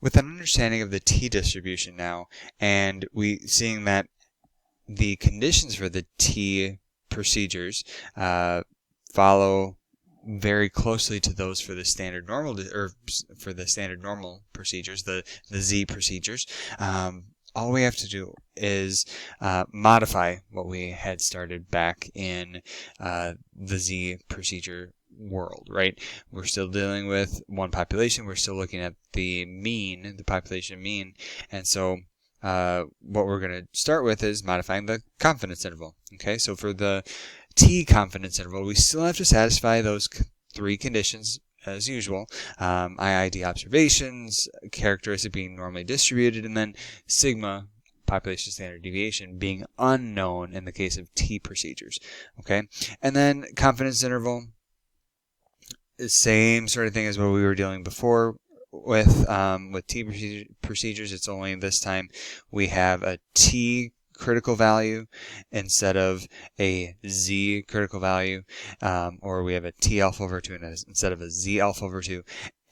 With an understanding of the t-distribution now, and seeing that the conditions for the t procedures follow very closely to those for the standard normal, or for the standard normal procedures, the z procedures. All we have to do is modify what we had started back in the z procedure world, right? We're still dealing with one population. We're still looking at the mean, the population mean, and so what we're going to start with is modifying the confidence interval. Okay, so for the t confidence interval, we still have to satisfy those three conditions as usual. IID observations, characteristic being normally distributed, and then sigma, population standard deviation, being unknown in the case of t procedures. Okay, and then confidence interval, same sort of thing as what we were dealing before with t procedures. It's only this time we have a t critical value instead of a z critical value, or we have a t alpha over 2 instead of a z alpha over 2.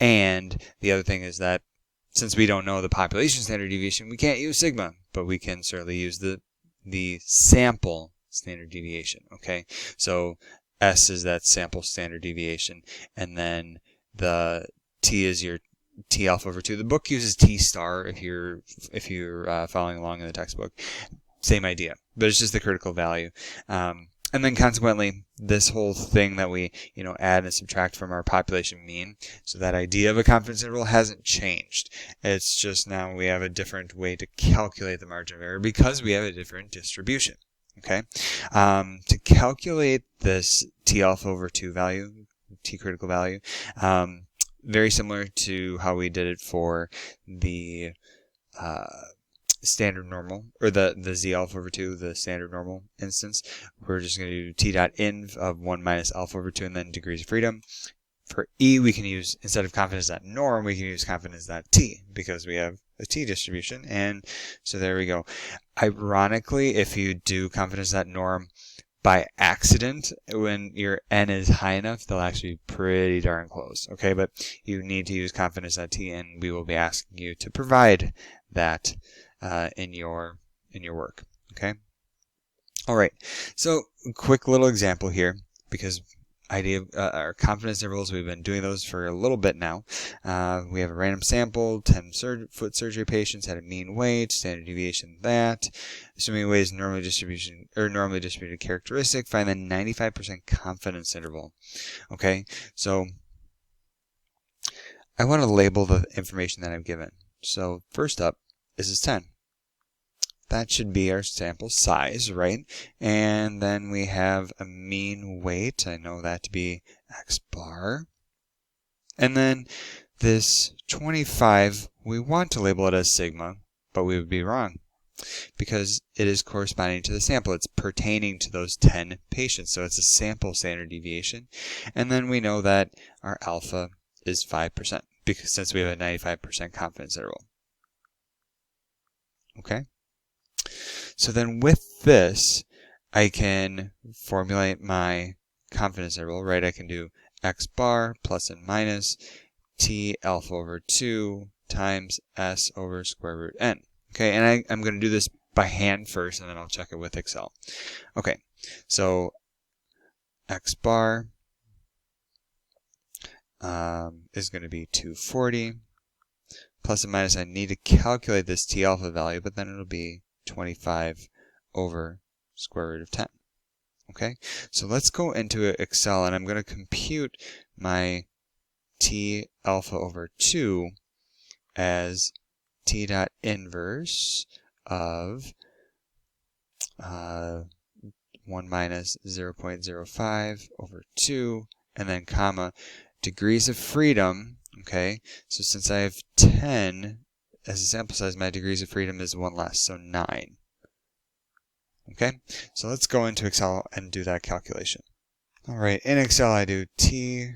And the other thing is that since we don't know the population standard deviation, we can't use sigma, but we can certainly use the sample standard deviation. Okay, so S is that sample standard deviation, and then the T is your T alpha over 2. The book uses T star if you're following along in the textbook. Same idea, but it's just the critical value. And then consequently, this whole thing that we add and subtract from our population mean, so that idea of a confidence interval hasn't changed. It's just now we have a different way to calculate the margin of error because we have a different distribution. Okay, to calculate this T alpha over 2 value, T critical value, very similar to how we did it for the standard normal, or the z alpha over 2, the standard normal instance. We're just going to do t dot inv of 1 minus alpha over 2 and then degrees of freedom. For E, we can use, instead of confidence dot norm, we can use confidence dot t because we have a t distribution. And so there we go. Ironically, if you do confidence dot norm by accident, when your n is high enough, they'll actually be pretty darn close. Okay, but you need to use confidence dot t, and we will be asking you to provide that in your work. Okay. All right. So quick little example here, because our confidence intervals, we've been doing those for a little bit now. We have a random sample, 10 foot surgery patients, had a mean weight, standard deviation that. Assuming weight is normally distributed characteristic, find the 95% confidence interval. Okay, so I want to label the information that I've given. So first up, this is 10. That should be our sample size, right? And then we have a mean weight. I know that to be x bar. And then this 25, we want to label it as sigma, but we would be wrong because it is corresponding to the sample. It's pertaining to those 10 patients. So it's a sample standard deviation. And then we know that our alpha is 5% because since we have a 95% confidence interval. Okay? So then with this, I can formulate my confidence interval, right? I can do x bar plus and minus t alpha over 2 times s over square root n. Okay, and I'm going to do this by hand first, and then I'll check it with Excel. Okay, so x bar is going to be 240. Plus and minus, I need to calculate this t alpha value, but then it'll be 25 over square root of 10. Okay, so let's go into Excel, and I'm going to compute my t alpha over 2 as t dot inverse of 1 minus 0.05 over 2, and then comma, degrees of freedom. Okay, so since I have 10 as a sample size, my degrees of freedom is 1 less, so 9. Okay, so let's go into Excel and do that calculation. All right, in Excel I do t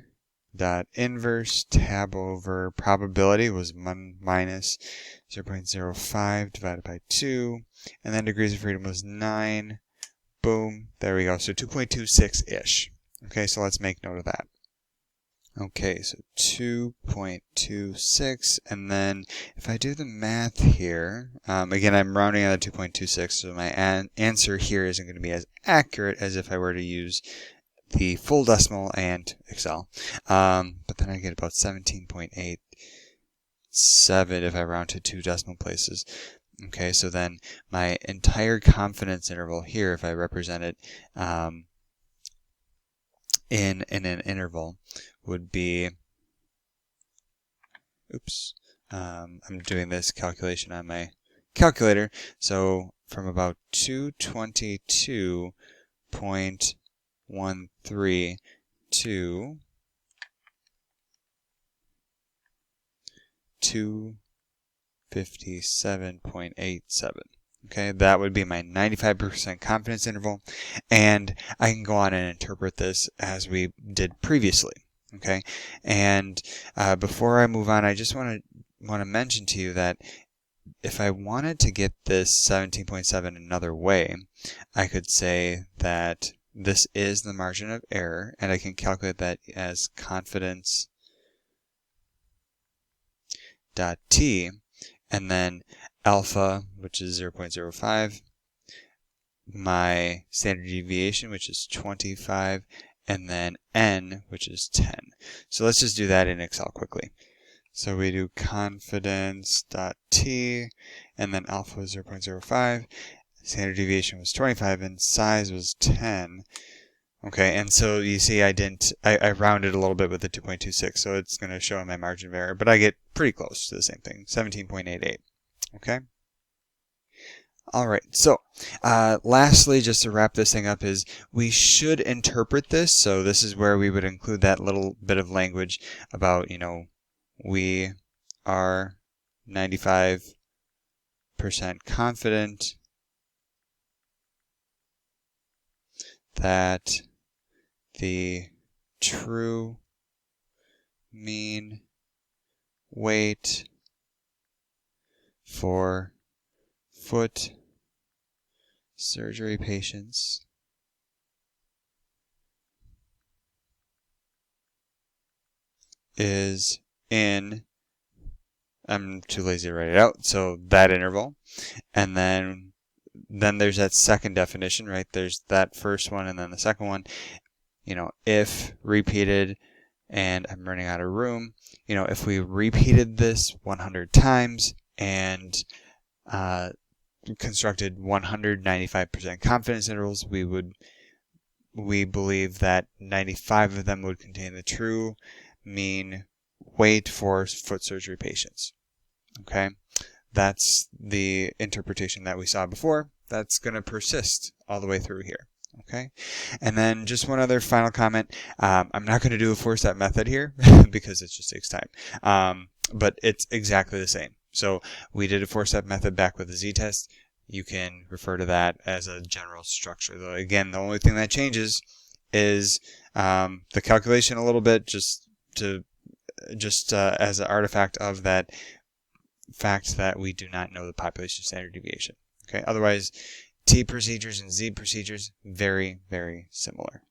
dot inverse tab over probability was 1 minus 0.05 divided by 2, and then degrees of freedom was 9. Boom, there we go, so 2.26-ish. Okay, so let's make note of that. Okay, so 2.26, and then if I do the math here, again, I'm rounding out to 2.26, so my answer here isn't going to be as accurate as if I were to use the full decimal and Excel. But then I get about 17.87 if I round to 2 decimal places. Okay, so then my entire confidence interval here, if I represent it in an interval, would be, I'm doing this calculation on my calculator, so from about 222.13 to 257.87. Okay, that would be my 95% confidence interval, and I can go on and interpret this as we did previously. Okay, and before I move on, I just want to mention to you that if I wanted to get this 17.7 another way, I could say that this is the margin of error, and I can calculate that as confidence dot t, and then alpha, which is 0.05, my standard deviation, which is 25, and then n, which is 10. So let's just do that in Excel quickly. So we do confidence.t, and then alpha was 0.05, standard deviation was 25, and size was 10. Okay, and so you see I rounded a little bit with the 2.26, so it's going to show my margin of error, but I get pretty close to the same thing, 17.88. Okay? Alright, so lastly, just to wrap this thing up, is we should interpret this. So this is where we would include that little bit of language about, we are 95% confident that the true mean weight for foot surgery patients is in, I'm too lazy to write it out, so that interval, and then there's that second definition, right? There's that first one and then the second one. If repeated, and I'm running out of room, if we repeated this 100 times and constructed 195% confidence intervals, we believe that 95 of them would contain the true mean weight for foot surgery patients. Okay, that's the interpretation that we saw before. That's going to persist all the way through here. Okay, and then just one other final comment. I'm not going to do a 4-step method here because it just takes time, but it's exactly the same. So we did a 4-step method back with the z-test. You can refer to that as a general structure. Though again, the only thing that changes is the calculation a little bit, just as an artifact of that fact that we do not know the population standard deviation. Okay, otherwise, T procedures and Z procedures very, very similar.